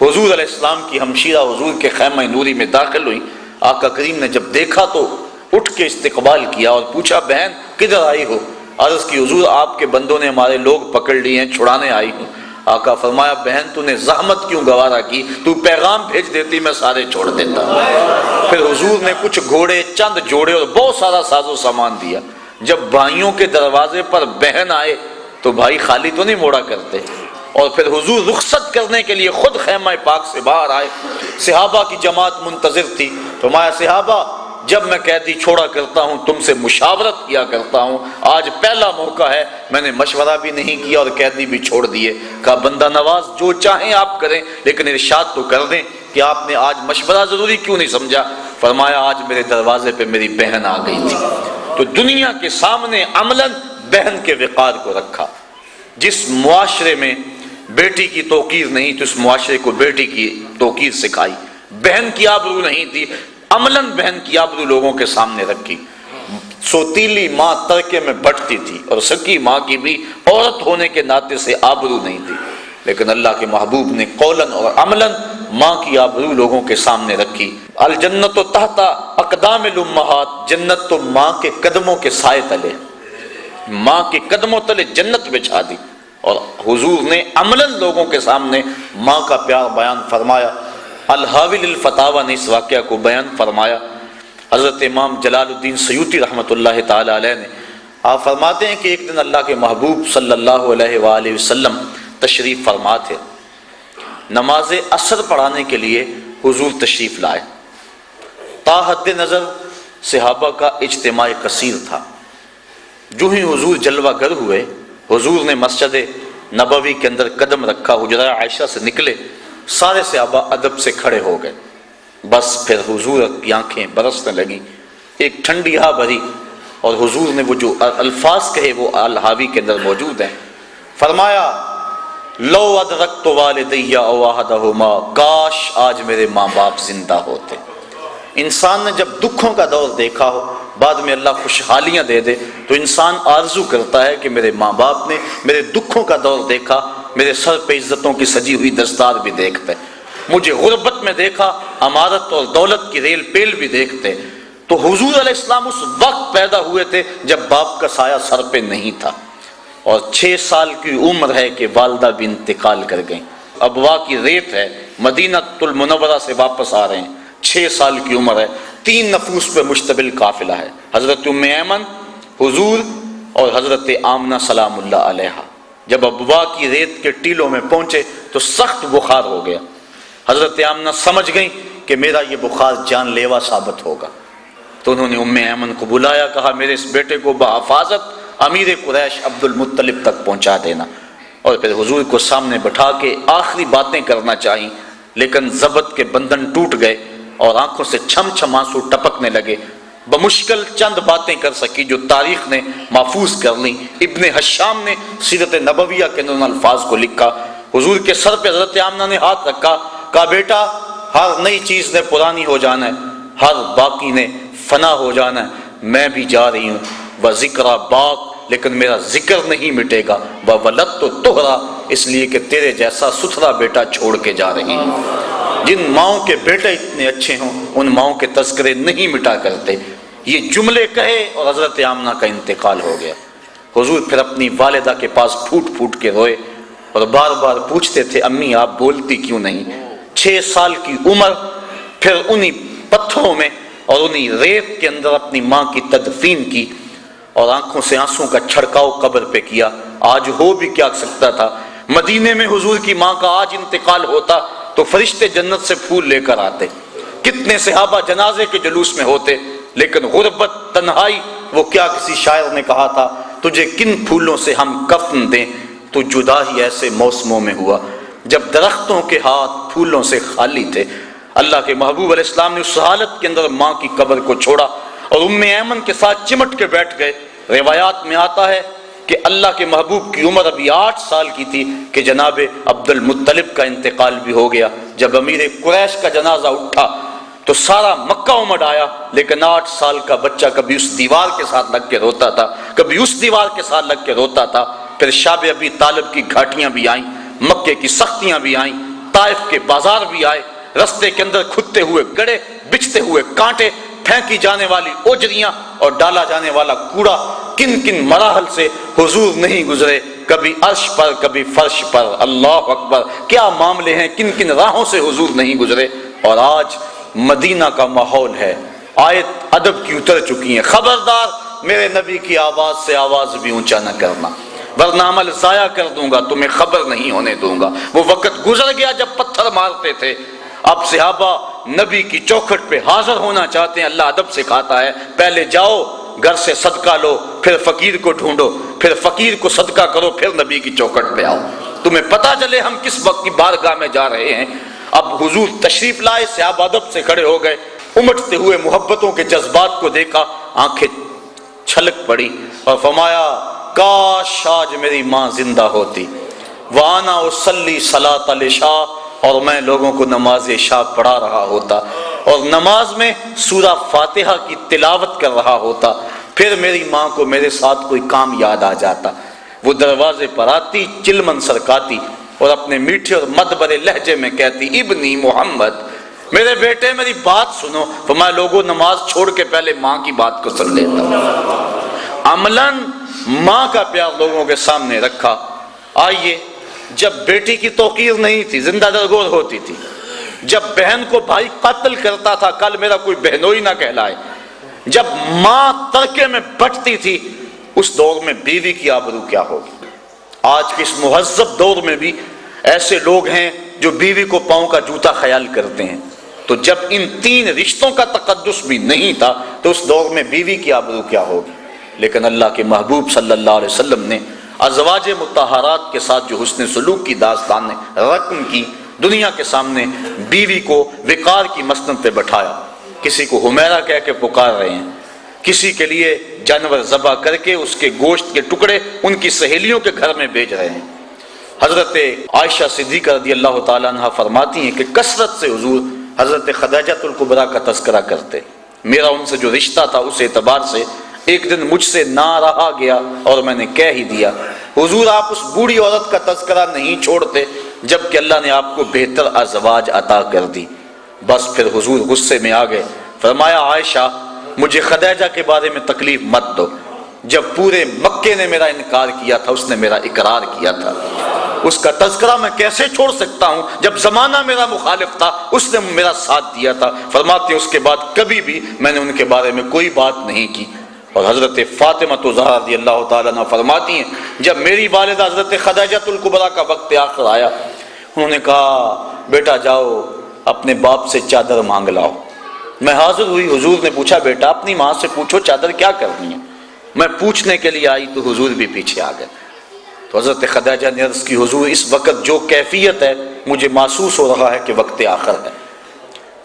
حضور علیہ السلام کی ہمشیرہ حضور کے خیمہ نوری میں داخل ہوئی۔ آقا کریم نے جب دیکھا تو اٹھ کے استقبال کیا اور پوچھا بہن کدھر آئی ہو؟ عرض کی حضور آپ کے بندوں نے ہمارے لوگ پکڑ لیے ہیں، چھڑانے آئی ہوں۔ آقا فرمایا بہن تو نے زحمت کیوں گوارا کی، تو پیغام بھیج دیتی میں سارے چھوڑ دیتا۔ پھر حضور نے کچھ گھوڑے، چند جوڑے اور بہت سارا ساز و سامان دیا۔ جب بھائیوں کے دروازے پر بہن آئے تو بھائی خالی تو نہیں موڑا کرتے، اور پھر حضور رخصت کرنے کے لیے خود خیمہ پاک سے باہر آئے۔ صحابہ کی جماعت منتظر تھی۔ فرمایا صحابہ جب میں قیدی چھوڑا کرتا ہوں تم سے مشاورت کیا کرتا ہوں، آج پہلا موقع ہے میں نے مشورہ بھی نہیں کیا اور قیدی بھی چھوڑ دیے۔ کہا بندہ نواز جو چاہیں آپ کریں لیکن ارشاد تو کر دیں کہ آپ نے آج مشورہ ضروری کیوں نہیں سمجھا؟ فرمایا آج میرے دروازے پہ میری بہن آ گئی تھی۔ تو دنیا کے سامنے عملاً بہن کے وقار کو رکھا۔ جس معاشرے میں بیٹی کی توقیر نہیں تو اس معاشرے کو بیٹی کی توقیر سکھائی، بہن کی آبرو نہیں تھی عملاً بہن کی آبرو لوگوں کے سامنے رکھی۔ سوتیلی ماں ترکے میں بٹتی تھی اور سکی ماں کی بھی عورت ہونے کے ناطے سے آبرو نہیں تھی، لیکن اللہ کے محبوب نے قولاً اور عملاً ماں کی آبرو لوگوں کے سامنے رکھی۔ الجنت تحت اقدام الامہات، جنت تو ماں کے قدموں کے سائے تلے، ماں کے قدموں تلے جنت بچھا دی، اور حضور نے عملاً لوگوں کے سامنے ماں کا پیار بیان فرمایا۔ الحاوی للفتاوی نے اس واقعہ کو بیان فرمایا۔ حضرت امام جلال الدین سیوطی رحمۃ اللہ تعالی علیہ نے آپ فرماتے ہیں کہ ایک دن اللہ کے محبوب صلی اللہ علیہ وآلہ وسلم تشریف فرما تھے۔ نماز عصر پڑھانے کے لیے حضور تشریف لائے۔ تا حد نظر صحابہ کا اجتماع کثیر تھا۔ جو ہی حضور جلوہ گر ہوئے، حضور نے مسجد نبوی کے اندر قدم رکھا، حجرہ عائشہ سے نکلے، سارے صحابہ ادب سے کھڑے ہو گئے۔ بس پھر حضور کی آنکھیں برسنے لگی، ایک ٹھنڈی ہوا بھری، اور حضور نے وہ جو الفاظ کہے وہ الحاوی کے اندر موجود ہیں۔ فرمایا لو ادرکت والدی او احدہما، کاش آج میرے ماں باپ زندہ ہوتے۔ انسان نے جب دکھوں کا دور دیکھا ہو، بعد میں اللہ خوشحالیاں دے دے، تو انسان آرزو کرتا ہے کہ میرے ماں باپ نے میرے دکھوں کا دور دیکھا، میرے سر پہ عزتوں کی سجی ہوئی دستار بھی دیکھتے، مجھے غربت میں دیکھا، امارت اور دولت کی ریل پیل بھی دیکھتے۔ تو حضور علیہ السلام اس وقت پیدا ہوئے تھے جب باپ کا سایہ سر پہ نہیں تھا، اور 6 سال کی عمر ہے کہ والدہ بھی انتقال کر گئیں۔ ابوا کی ریت ہے، مدینہ المنورہ سے واپس آ رہے ہیں، 6 سال کی عمر ہے، 3 نفوس پہ مشتمل قافلہ ہے، حضرت ام ایمن، حضور اور حضرت آمنہ سلام اللہ علیہا۔ جب ابوا کی ریت کے ٹیلوں میں پہنچے تو سخت بخار ہو گیا۔ حضرت آمنہ سمجھ گئیں کہ میرا یہ بخار جان لیوا ثابت ہوگا، تو انہوں نے ام ایمن کو بلایا، کہا میرے اس بیٹے کو بحفاظت امیر قریش عبد المطلب تک پہنچا دینا، اور پھر حضور کو سامنے بٹھا کے آخری باتیں کرنا چاہیں، لیکن ضبط کے بندھن ٹوٹ گئے اور آنکھوں سے چھم چھم آنسو ٹپکنے لگے۔ بمشکل چند باتیں کر سکی جو تاریخ نے محفوظ کر لی۔ ابن حشام نے سیرت نبویہ کے اندر الفاظ کو لکھا۔ حضور کے سر پہ حضرت آمنہ نے ہاتھ رکھا، کہا بیٹا ہر نئی چیز نے پرانی ہو جانا ہے، ہر باقی نے فنا ہو جانا ہے، میں بھی جا رہی ہوں، وذکر باق، لیکن میرا ذکر نہیں مٹے گا، وولدت طہرا، اس لیے کہ تیرے جیسا ستھرا بیٹا چھوڑ کے جا رہی ہوں۔ جن ماؤں کے بیٹے اتنے اچھے ہوں ان ماؤں کے تذکرے نہیں مٹا کرتے۔ یہ جملے کہے اور حضرت آمنہ کا انتقال ہو گیا۔ حضور پھر اپنی والدہ کے پاس پھوٹ پھوٹ کے روئے اور بار بار پوچھتے تھے امی آپ بولتی کیوں نہیں؟ 6 سال کی عمر، پھر انہی پتھروں میں اور انہی ریت کے اندر اپنی ماں کی تدفین کی، اور آنکھوں سے آنسوں کا چھڑکاؤ قبر پہ کیا۔ آج ہو بھی کیا سکتا تھا، مدینے میں حضور کی ماں کا آج انتقال ہوتا تو فرشتے جنت سے پھول لے کر آتے، کتنے صحابہ جنازے کے جلوس میں ہوتے، لیکن غربت، تنہائی، وہ کیا کسی شاعر نے کہا تھا تجھے کن پھولوں سے ہم کفن دیں، تو جدا ہی ایسے موسموں میں ہوا جب درختوں کے ہاتھ پھولوں سے خالی تھے۔ اللہ کے محبوب علیہ السلام نے اس حالت کے اندر ماں کی قبر کو چھوڑا اور ام ایمن کے ساتھ چمٹ کے بیٹھ گئے۔ روایات میں آتا ہے کہ اللہ کے محبوب کی عمر ابھی 8 سال کی تھی کہ جناب عبد المطلب کا انتقال بھی ہو گیا۔ جب امیر قریش کا جنازہ اٹھا تو سارا مکہ امڑ آیا، لیکن 8 سال کا بچہ کبھی اس دیوار کے ساتھ لگ کے روتا تھا، کبھی اس دیوار کے ساتھ لگ کے روتا تھا۔ پھر شاب ابی طالب کی گھاٹیاں بھی آئیں، مکے کی سختیاں بھی آئیں، طائف کے بازار بھی آئے، رستے کے اندر کھدتے ہوئے گڑے، بچھتے ہوئے کانٹے، پھینکی جانے والی اوجریاں اور ڈالا جانے والا کوڑا، کن کن مراحل سے حضور نہیں گزرے، کبھی عرش پر کبھی فرش پر، اللہ اکبر کیا معاملے ہیں، کن کن راہوں سے حضور نہیں گزرے۔ اور آج مدینہ کا ماحول ہے، آیت ادب کی اتر چکی ہیں، خبردار میرے نبی کی آواز سے آواز بھی اونچا نہ کرنا ورنہ عمل ضائع کر دوں گا، تمہیں خبر نہیں ہونے دوں گا۔ وہ وقت گزر گیا جب پتھر مارتے تھے، اب صحابہ نبی کی چوکھٹ پہ حاضر ہونا چاہتے ہیں۔ اللہ ادب سکھاتا ہے، پہلے جاؤ گھر سے صدقہ لو، پھر فقیر کو ڈھونڈو، پھر فقیر کو صدقہ کرو، پھر نبی کی چوکھٹ پہ آؤ، تمہیں پتہ چلے ہم کس وقت کی بارگاہ میں جا رہے ہیں۔ اب حضور تشریف لائے، صحابہ ادب سے کھڑے ہو گئے، امٹتے ہوئے محبتوں کے جذبات کو دیکھا، آنکھیں چھلک پڑی اور فرمایا کاش آج میری ماں زندہ ہوتی، وانا اصلی صلاۃ العشاء، اور میں لوگوں کو نماز عشاء پڑھا رہا ہوتا اور نماز میں سورہ فاتحہ کی تلاوت کر رہا ہوتا، پھر میری ماں کو میرے ساتھ کوئی کام یاد آ جاتا، وہ دروازے پر آتی، چلمن سرکاتی اور اپنے میٹھے اور مدبرے لہجے میں کہتی، ابنی محمد، میرے بیٹے میری بات سنو۔ تو میں لوگوں نماز چھوڑ کے پہلے ماں کی بات کو سن لیتا ہوں۔ عملاً ماں کا پیار لوگوں کے سامنے رکھا۔ آئیے، جب بیٹی کی توقیر نہیں تھی، زندہ درگور ہوتی تھی، جب بہن کو بھائی قتل کرتا تھا، کل میرا کوئی بہنوئی نہ کہلائے، جب ماں ترکے میں بٹتی تھی، اس دور میں بیوی کی آبرو کیا ہوگی؟ آج کے اس مہذب دور میں بھی ایسے لوگ ہیں جو بیوی کو پاؤں کا جوتا خیال کرتے ہیں۔ تو جب ان تین رشتوں کا تقدس بھی نہیں تھا تو اس دور میں بیوی کی آبرو کیا ہوگی؟ لیکن اللہ کے محبوب صلی اللہ علیہ وسلم نے ازواج مطہرات کے ساتھ جو حسن سلوک کی داستان رقم کی، دنیا کے سامنے بیوی کو وقار کی مسند پہ بٹھایا۔ کسی کو حمیرہ کہہ کے پکار رہے ہیں، کسی کے لیے جانور ذبح کر کے اس کے گوشت کے ٹکڑے ان کی سہیلیوں کے گھر میں بھیج رہے ہیں۔ حضرت عائشہ صدیقہ رضی اللہ تعالیٰ عنہ فرماتی ہیں کہ کثرت سے حضور حضرت خدیجہ الکبریٰ کا تذکرہ کرتے، میرا ان سے جو رشتہ تھا اس اعتبار سے ایک دن مجھ سے نہ رہا گیا اور میں نے کہہ ہی دیا، حضور آپ اس بوڑھی عورت کا تذکرہ نہیں چھوڑتے جبکہ اللہ نے آپ کو بہتر ازواج عطا کر دی۔ بس پھر حضور غصے میں آ گئے، فرمایا عائشہ مجھے خدیجہ کے بارے میں تکلیف مت دو، جب پورے مکے نے میرا انکار کیا تھا اس نے میرا اقرار کیا تھا، اس کا تذکرہ میں کیسے چھوڑ سکتا ہوں؟ جب زمانہ میرا مخالف تھا اس نے میرا ساتھ دیا تھا۔ فرماتے ہیں اس کے بعد کبھی بھی میں نے ان کے بارے میں کوئی بات نہیں کی۔ اور حضرت فاطمہ زہرا رضی اللہ تعالیٰ عنہ فرماتی ہیں جب میری والدہ حضرت خدیجہ الکبریٰ کا وقت آخر آیا، انہوں نے کہا بیٹا جاؤ اپنے باپ سے چادر مانگ لاؤ۔ میں حاضر ہوئی، حضور نے پوچھا بیٹا اپنی ماں سے پوچھو چادر کیا کرنی ہے؟ میں پوچھنے کے لیے آئی تو حضور بھی پیچھے آ گئے۔ تو حضرت خدیجہ نے عرض کی حضور اس وقت جو کیفیت ہے مجھے محسوس ہو رہا ہے کہ وقت آخر ہے،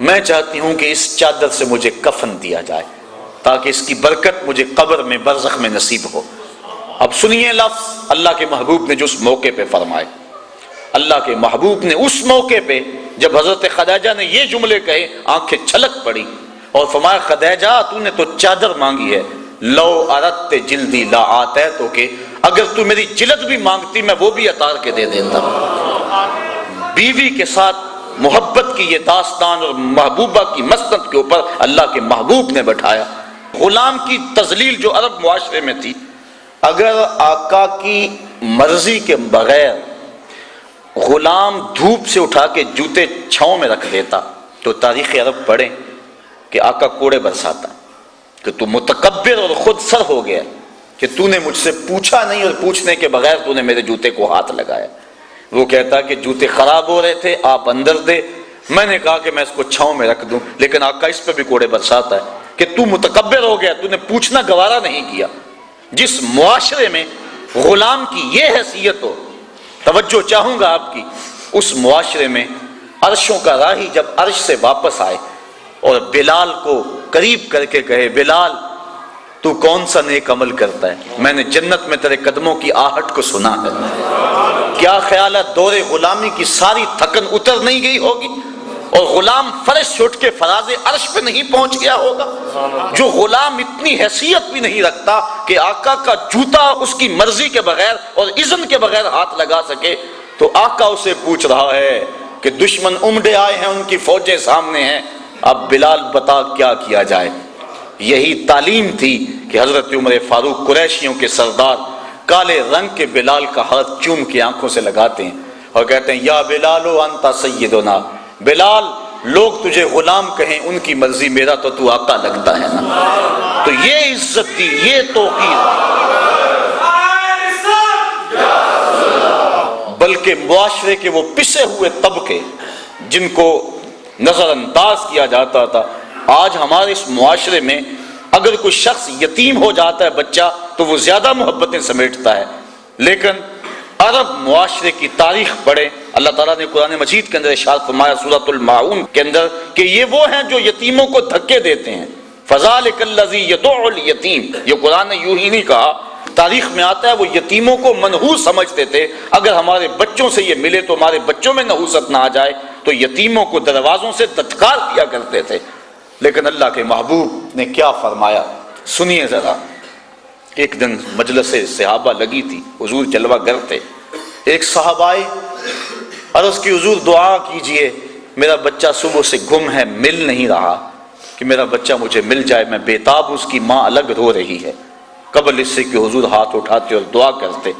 میں چاہتی ہوں کہ اس چادر سے مجھے کفن دیا جائے تاکہ اس کی برکت مجھے قبر میں برزخ میں نصیب ہو۔ اب سنیے لفظ اللہ کے محبوب نے جو اس موقع پہ فرمائے۔ اللہ کے محبوب نے اس موقع پہ جب حضرت خدیجہ نے یہ جملے کہے آنکھیں چھلک پڑی اور فرمایا خدیجہ تو نے تو چادر مانگی ہے، لو اردت جلدی لا آتیتو کہ اگر تو میری جلد بھی مانگتی میں وہ بھی اتار کے دے دیتا۔ بیوی کے ساتھ محبت کی یہ داستان اور محبوبہ کی مسند کے اوپر اللہ کے محبوب نے بٹھایا۔ غلام کی تذلیل جو عرب معاشرے میں تھی، اگر آقا کی مرضی کے بغیر غلام دھوپ سے اٹھا کے جوتے چھاؤں میں رکھ دیتا تو تاریخ عرب پڑھیں کہ آقا کوڑے برساتا کہ تو متکبر اور خود سر ہو گیا کہ تو نے مجھ سے پوچھا نہیں اور پوچھنے کے بغیر تو نے میرے جوتے کو ہاتھ لگایا۔ وہ کہتا کہ جوتے خراب ہو رہے تھے آپ اندر دے، میں نے کہا کہ میں اس کو چھاؤں میں رکھ دوں، لیکن آقا اس پہ بھی کوڑے برساتا ہے کہ تو متکبر ہو گیا، تو نے پوچھنا گوارا نہیں کیا۔ جس معاشرے میں غلام کی یہ حیثیت ہو، توجہ چاہوں گا آپ کی، اس معاشرے میں عرشوں کا راہی جب عرش سے واپس آئے اور بلال کو قریب کر کے کہے بلال تو کون سا نیک عمل کرتا ہے، میں نے جنت میں تیرے قدموں کی آہٹ کو سنا ہے، کیا خیال ہے دور غلامی کی ساری تھکن اتر نہیں گئی ہوگی اور غلام فرش سے اٹھ کے فراز عرش پہ نہیں پہنچ گیا ہوگا؟ جو غلام اتنی حیثیت بھی نہیں رکھتا کہ آقا کا جوتا اس کی مرضی کے بغیر اور اذن کے بغیر ہاتھ لگا سکے، تو آقا اسے پوچھ رہا ہے کہ دشمن امڑے آئے ہیں، ان کی فوجیں سامنے ہیں، اب بلال بتا کیا کیا جائے؟ یہی تعلیم تھی کہ حضرت عمر فاروق قریشیوں کے سردار کالے رنگ کے بلال کا ہاتھ چوم کے آنکھوں سے لگاتے ہیں اور کہتے ہیں یا بلال انت سیدنا، بلال لوگ تجھے غلام کہیں ان کی مرضی، میرا تو آقا لگتا ہے نا۔ تو یہ عزت دی، یہ توقیر، بلکہ معاشرے کے وہ پسے ہوئے طبقے جن کو نظر انداز کیا جاتا تھا، آج ہمارے اس معاشرے میں اگر کوئی شخص یتیم ہو جاتا ہے بچہ تو وہ زیادہ محبتیں سمیٹتا ہے، لیکن عرب معاشرے کی تاریخ پڑھیں، اللہ تعالیٰ نے قرآن مجید کے اندر ارشاد فرمایا سورۃ الماعون کے اندر کہ یہ وہ ہیں جو یتیموں کو دھکے دیتے ہیں، فَذَلِكَ الَّذِي يَدُعُّ الْيَتِيمَ، یہ قرآن نے یوں ہی نہیں کہا، تاریخ میں آتا ہے وہ یتیموں کو منحوس سمجھتے تھے، اگر ہمارے بچوں سے یہ ملے تو ہمارے بچوں میں نحوست نہ آ جائے، تو یتیموں کو دروازوں سے دھتکار دیا کرتے تھے۔ لیکن اللہ کے محبوب نے کیا فرمایا سنیے ذرا۔ ایک دن مجلس صحابہ لگی تھی، حضور جلوہ گر تھے، ایک صحابہ آئے، عرض کی حضور دعا کیجئے، میرا بچہ صبح سے گم ہے، مل نہیں رہا، کہ میرا بچہ مجھے مل جائے، میں بےتاب، اس کی ماں الگ رو رہی ہے۔ قبل اس سے کہ حضور ہاتھ اٹھاتے اور دعا کرتے،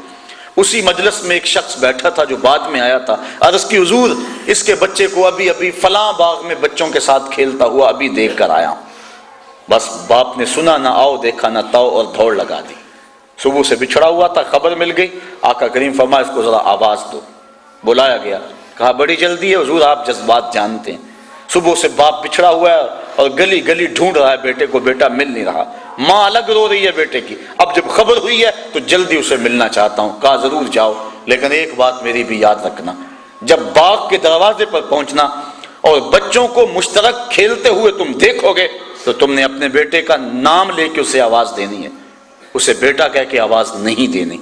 اسی مجلس میں ایک شخص بیٹھا تھا جو بعد میں آیا تھا، عرض کی حضور اس کے بچے کو ابھی فلاں باغ میں بچوں کے ساتھ کھیلتا ہوا ابھی دیکھ کر آیا۔ بس باپ نے سنا نہ آؤ دیکھا نہ تاؤ اور دوڑ لگا دی۔ صبح سے بچھڑا ہوا تھا، خبر مل گئی، آقا کریم فرمایا اس کو ذرا آواز دو۔ بلایا گیا، کہا بڑی جلدی ہے حضور، آپ جذبات جانتے ہیں، صبح سے باپ بچھڑا ہوا ہے اور گلی گلی ڈھونڈ رہا ہے بیٹے کو، بیٹا مل نہیں رہا، ماں الگ رو رہی ہے بیٹے کی، اب جب خبر ہوئی ہے تو جلدی اسے ملنا چاہتا ہوں۔ کہا ضرور جاؤ، لیکن ایک بات میری بھی یاد رکھنا، جب باغ کے دروازے پر پہنچنا اور بچوں کو مشترک کھیلتے ہوئے تم دیکھو گے تو تم نے اپنے بیٹے کا نام لے کے اسے آواز دینی ہے، اسے بیٹا کہہ کے آواز نہیں دینی۔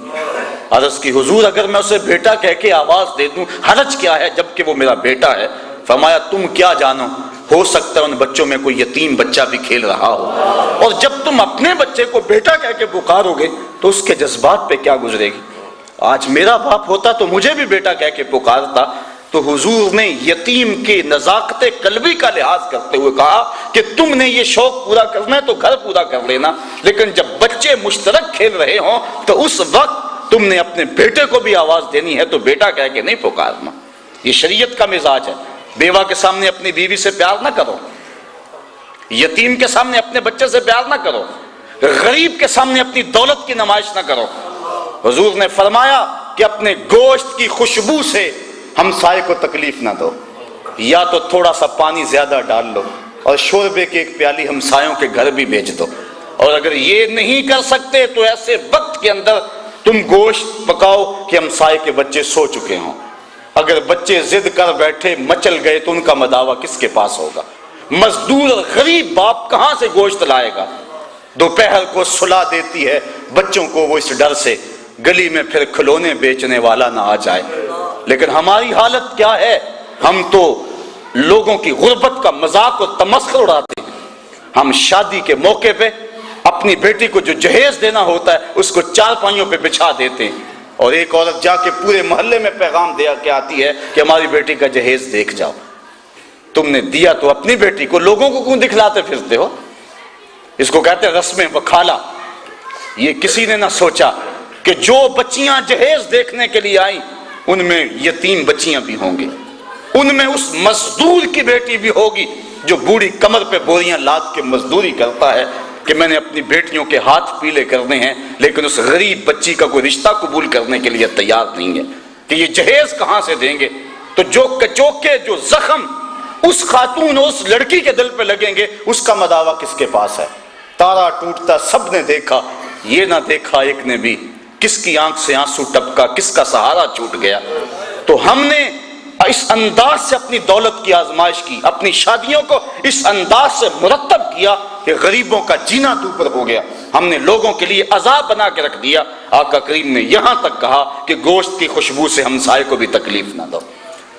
عرض کی حضور اگر میں اسے بیٹا کہہ کے آواز دے دوں حرج کیا ہے جبکہ وہ میرا بیٹا ہے؟ فرمایا تم کیا جانو، ہو سکتا ہے ان بچوں میں کوئی یتیم بچہ بھی کھیل رہا ہو، اور جب تم اپنے بچے کو بیٹا کہہ کے پکارو گے تو اس کے جذبات پہ کیا گزرے گی۔ آج میرا باپ ہوتا تو مجھے بھی بیٹا کہہ کے پکارتا۔ تو حضور نے یتیم کے نزاکت قلبی کا لحاظ کرتے ہوئے کہا کہ تم نے یہ شوق پورا کرنا ہے تو گھر پورا کر لینا، لیکن جب بچے مشترک کھیل رہے ہوں تو اس وقت تم نے اپنے بیٹے کو بھی آواز دینی ہے تو بیٹا کہہ کے نہیں پکارنا۔ یہ شریعت کا مزاج ہے۔ بیوہ کے سامنے اپنی بیوی سے پیار نہ کرو، یتیم کے سامنے اپنے بچے سے پیار نہ کرو، غریب کے سامنے اپنی دولت کی نمائش نہ کرو۔ حضور نے فرمایا کہ اپنے گوشت کی خوشبو سے ہمسائے کو تکلیف نہ دو، یا تو تھوڑا سا پانی زیادہ ڈال لو اور شوربے کی ایک پیالی ہمسایوں کے گھر بھی بھیج دو، اور اگر یہ نہیں کر سکتے تو ایسے وقت کے اندر تم گوشت پکاؤ کہ ہمسائے کے بچے سو چکے ہوں۔ اگر بچے ضد کر بیٹھے مچل گئے تو ان کا مداوع کس کے پاس ہوگا؟ مزدور اور غریب باپ کہاں سے گوشت لائے گا؟ دوپہر کو سلا دیتی ہے بچوں کو وہ اس ڈر سے گلی میں پھر کھلونے بیچنے والا نہ آ جائے۔ لیکن ہماری حالت کیا ہے؟ ہم تو لوگوں کی غربت کا مذاق اور تمسخر اڑاتے ہیں۔ ہم شادی کے موقع پہ اپنی بیٹی کو جو جہیز دینا ہوتا ہے اس کو چارپائیوں پہ بچھا دیتے ہیں، اور ایک عورت جا کے پورے محلے میں پیغام دیا کے آتی ہے کہ ہماری بیٹی کا جہیز دیکھ جاؤ۔ تم نے دیا تو اپنی بیٹی کو، لوگوں کو کیوں دکھلاتے پھرتے ہو؟ اس کو کہتے ہیں رسم وکالہ۔ یہ کسی نے نہ سوچا کہ جو بچیاں جہیز دیکھنے کے لیے آئیں ان میں یتیم بچیاں بھی ہوں گی، ان میں اس مزدور کی بیٹی بھی ہوگی جو بوڑھی کمر پہ بوریاں لاد کے مزدوری کرتا ہے کہ میں نے اپنی بیٹیوں کے ہاتھ پیلے کرنے ہیں، لیکن اس غریب بچی کا کوئی رشتہ قبول کرنے کے لیے تیار نہیں ہے کہ یہ جہیز کہاں سے دیں گے۔ تو جو کچوکے، جو زخم اس خاتون اور اس لڑکی کے دل پہ لگیں گے اس کا مداوع کس کے پاس ہے؟ تارا ٹوٹتا سب نے دیکھا، یہ نہ دیکھا ایک نے بھی، کس کی آنکھ سے آنسو ٹپکا، کس کا سہارا چھوٹ گیا۔ تو ہم نے اس انداز سے اپنی دولت کی آزمائش کی، اپنی شادیوں کو اس انداز سے مرتب کیا کہ غریبوں کا جینا دوپر ہو گیا، ہم نے لوگوں کے لیے عذاب بنا کے رکھ دیا۔ آقا کریم نے یہاں تک کہا کہ گوشت کی خوشبو سے ہمسائے کو بھی تکلیف نہ دو۔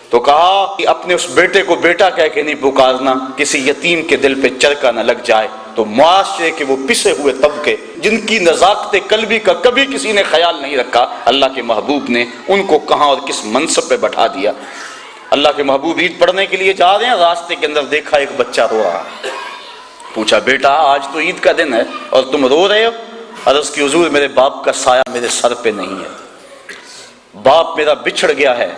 تو کہا کہ اپنے اس بیٹے کو بیٹا کہہ کے نہیں پکارنا، کسی یتیم کے دل پہ چرکا نہ لگ جائے۔ تو معاشرے کے وہ پسے ہوئے طبقے جن کی نزاکت قلبی کا کبھی کسی نے خیال نہیں رکھا، اللہ کے محبوب نے ان کو کہاں اور کس منصب پہ بٹھا دیا۔ اللہ کے محبوب عید پڑھنے کے لیے جا رہے ہیں، راستے کے اندر دیکھا ایک بچہ رو رہا، پوچھا بیٹا آج تو عید کا دن ہے اور تم رو رہے ہو؟ عرض کی حضور میرے باپ کا سایہ میرے سر پہ نہیں ہے، باپ میرا بچھڑ گیا ہے۔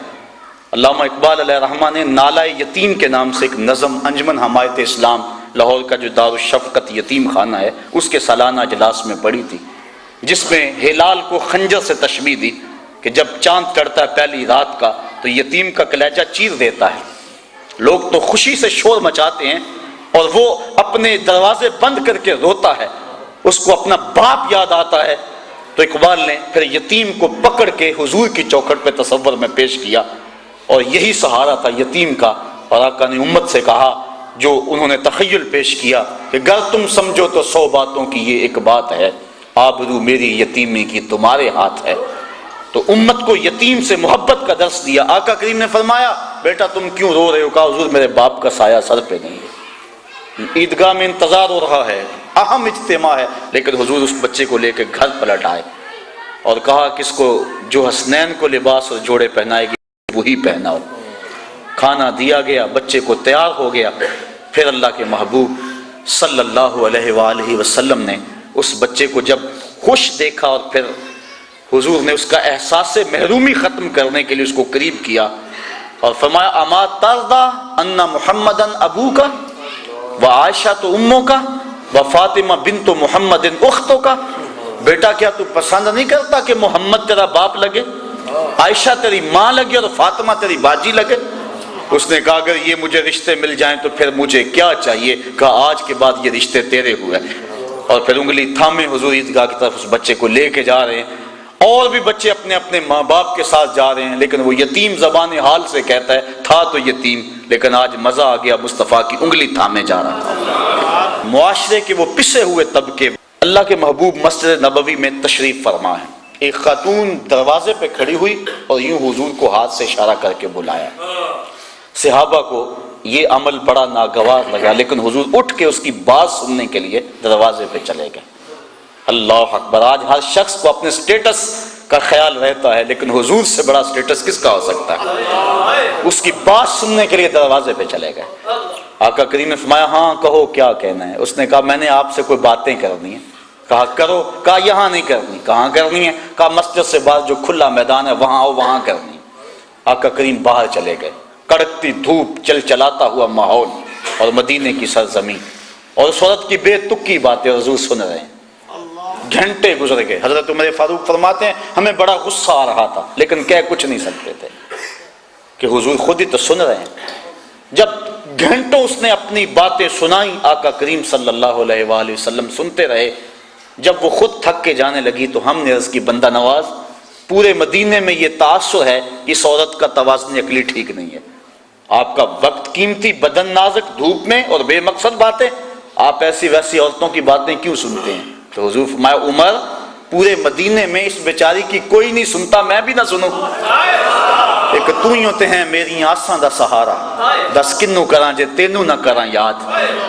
علامہ اقبال علیہ رحمہ نے نالہ یتیم کے نام سے ایک نظم انجمن حمایت اسلام لاہور کا جو دارالشفقت یتیم خانہ ہے اس کے سالانہ اجلاس میں پڑھی تھی، جس میں ہلال کو خنجر سے تشبیہ دی کہ جب چاند چڑھتا ہے پہلی رات کا تو یتیم کا کلیجہ چیر دیتا ہے، لوگ تو خوشی سے شور مچاتے ہیں اور وہ اپنے دروازے بند کر کے روتا ہے، اس کو اپنا باپ یاد آتا ہے۔ تو اقبال نے پھر یتیم کو پکڑ کے حضور کی چوکھٹ پہ تصور میں پیش کیا، اور یہی سہارا تھا یتیم کا، اور آقا نے امت سے کہا جو انہوں نے تخیل پیش کیا کہ گر تم سمجھو تو 100 باتوں کی یہ ایک بات ہے، آبرو میری یتیمی کی تمہارے ہاتھ ہے۔ تو امت کو یتیم سے محبت کا درس دیا۔ آقا کریم نے فرمایا بیٹا تم کیوں رو رہے ہو؟ کہا حضور میرے باپ کا سایہ سر پہ نہیں ہے، عیدگاہ میں انتظار ہو رہا ہے، اہم اجتماع ہے، لیکن حضور اس بچے کو لے کے گھر پلٹ آئے اور کہا کس کو جو حسنین کو لباس اور جوڑے پہنائے گی وہی پہناؤ۔ کھانا دیا گیا، بچے کو تیار ہو گیا۔ پھر اللہ کے محبوب صلی اللہ علیہ وآلہ وسلم نے اس بچے کو جب خوش دیکھا اور پھر حضور نے اس کا احساس محرومی ختم کرنے کے لیے اس کو قریب کیا اور فرمایا اما ترضی ان محمدن ابوک و عائشہ تو اموں کا و فاطمہ بنت محمد اختوں کا، بیٹا کیا تو پسند نہیں کرتا کہ محمد تیرا باپ لگے، عائشہ تیری ماں لگے اور فاطمہ تیری باجی لگے؟ اس نے کہا اگر یہ مجھے رشتے مل جائیں تو پھر مجھے کیا چاہیے؟ کہا آج کے بعد یہ رشتے تیرے ہوئے۔ اور پھر انگلی تھامے حضور عیدگاہ کی طرف اس بچے کو لے کے جا رہے ہیں، اور بھی بچے اپنے اپنے ماں باپ کے ساتھ جا رہے ہیں، لیکن وہ یتیم زبان حال سے کہتا ہے تھا تو یتیم، لیکن آج مزہ آ گیا، مصطفیٰ کی انگلی تھامے جا رہا تھا۔ معاشرے کے وہ پسے ہوئے طبقے، اللہ کے محبوب مسجد نبوی میں تشریف فرما ہے، ایک خاتون دروازے پہ کھڑی ہوئی اور یوں حضور کو ہاتھ سے اشارہ کر کے بلایا۔ صحابہ کو یہ عمل بڑا ناگوار لگا، لیکن حضور اٹھ کے اس کی بات سننے کے لیے دروازے پہ چلے گئے۔ اللہ اکبر! آج ہر شخص کو اپنے سٹیٹس کا خیال رہتا ہے، لیکن حضور سے بڑا سٹیٹس کس کا ہو سکتا ہے؟ اس کی بات سننے کے لیے دروازے پہ چلے گئے۔ آقا کریم نے فرمایا ہاں کہو کیا کہنا ہے؟ اس نے کہا میں نے آپ سے کوئی باتیں کرنی ہیں۔ کہا کرو۔ کہا یہاں نہیں کرنی۔ کہاں کرنی ہے؟ کہا مسجد سے باہر جو کھلا میدان ہے وہاں آؤ، وہاں کرنی۔ آقا کریم باہر چلے گئے، کڑکتی دھوپ، چلاتا ہوا ماحول اور مدینے کی سرزمین، اور اس عورت کی بے تکی باتیں حضور سن رہے ہیں۔ گھنٹے گزر گئے، حضرت عمر فاروق فرماتے ہیں ہمیں بڑا غصہ آ رہا تھا لیکن کہہ کچھ نہیں سکتے تھے کہ حضور خود ہی تو سن رہے ہیں۔ جب گھنٹوں اس نے اپنی باتیں سنائیں، آقا کریم صلی اللہ علیہ وآلہ وسلم سنتے رہے۔ جب وہ خود تھک کے جانے لگی تو ہم نے عرض کی بندہ نواز، پورے مدینے میں یہ تاثر ہے کہ اس عورت کا توازن عقلی ٹھیک نہیں ہے، آپ کا وقت قیمتی، بدن نازک، دھوپ میں اور بے مقصد باتیں، آپ ایسی ویسی عورتوں کی باتیں کیوں سنتے ہیں؟ تو حضور فرمایا عمر پورے مدینے میں اس بیچاری کی کوئی نہیں سنتا، میں بھی نہ سنوں، ایک تو ہی ہوتے ہیں میری آساں دا سہارا، دس کنوں کراں جے تینوں نہ کراں یاد۔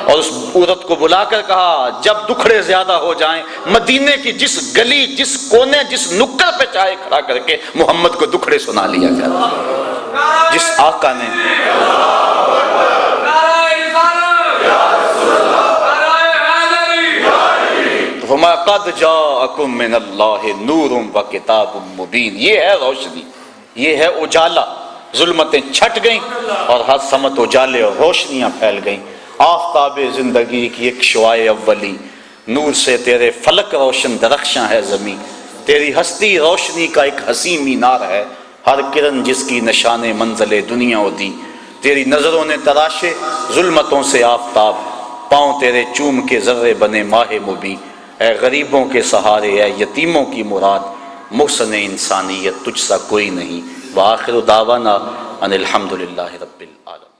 اور اس عورت کو بلا کر کہا جب دکھڑے زیادہ ہو جائیں مدینے کی جس گلی، جس کونے، جس نکڑ پہ چاہے کھڑا کر کے محمد کو دکھڑے سنا لیا کر۔ جس آقا نے فرمایا قد جاءکم من اللہ نور و کتاب مبین، یہ ہے روشنی، یہ ہے اجالا، ظلمتیں چھٹ گئیں اور ہر سمت اجالے اور روشنیاں پھیل گئیں۔ آفتاب زندگی کی ایک شعاع اولی، نور سے تیرے فلک روشن درخشاں ہے زمین، تیری ہستی روشنی کا ایک حسین مینار ہے، ہر کرن جس کی نشان منزل دنیا دی، تیری نظروں نے تراشے ظلمتوں سے آفتاب، پاؤں تیرے چوم کے ذرے بنے ماہ مبین، اے غریبوں کے سہارے، اے یتیموں کی مراد، محسن انسانیت تجھ سا کوئی نہیں۔ وآخر دعوانا ان الحمدللہ رب العالمین۔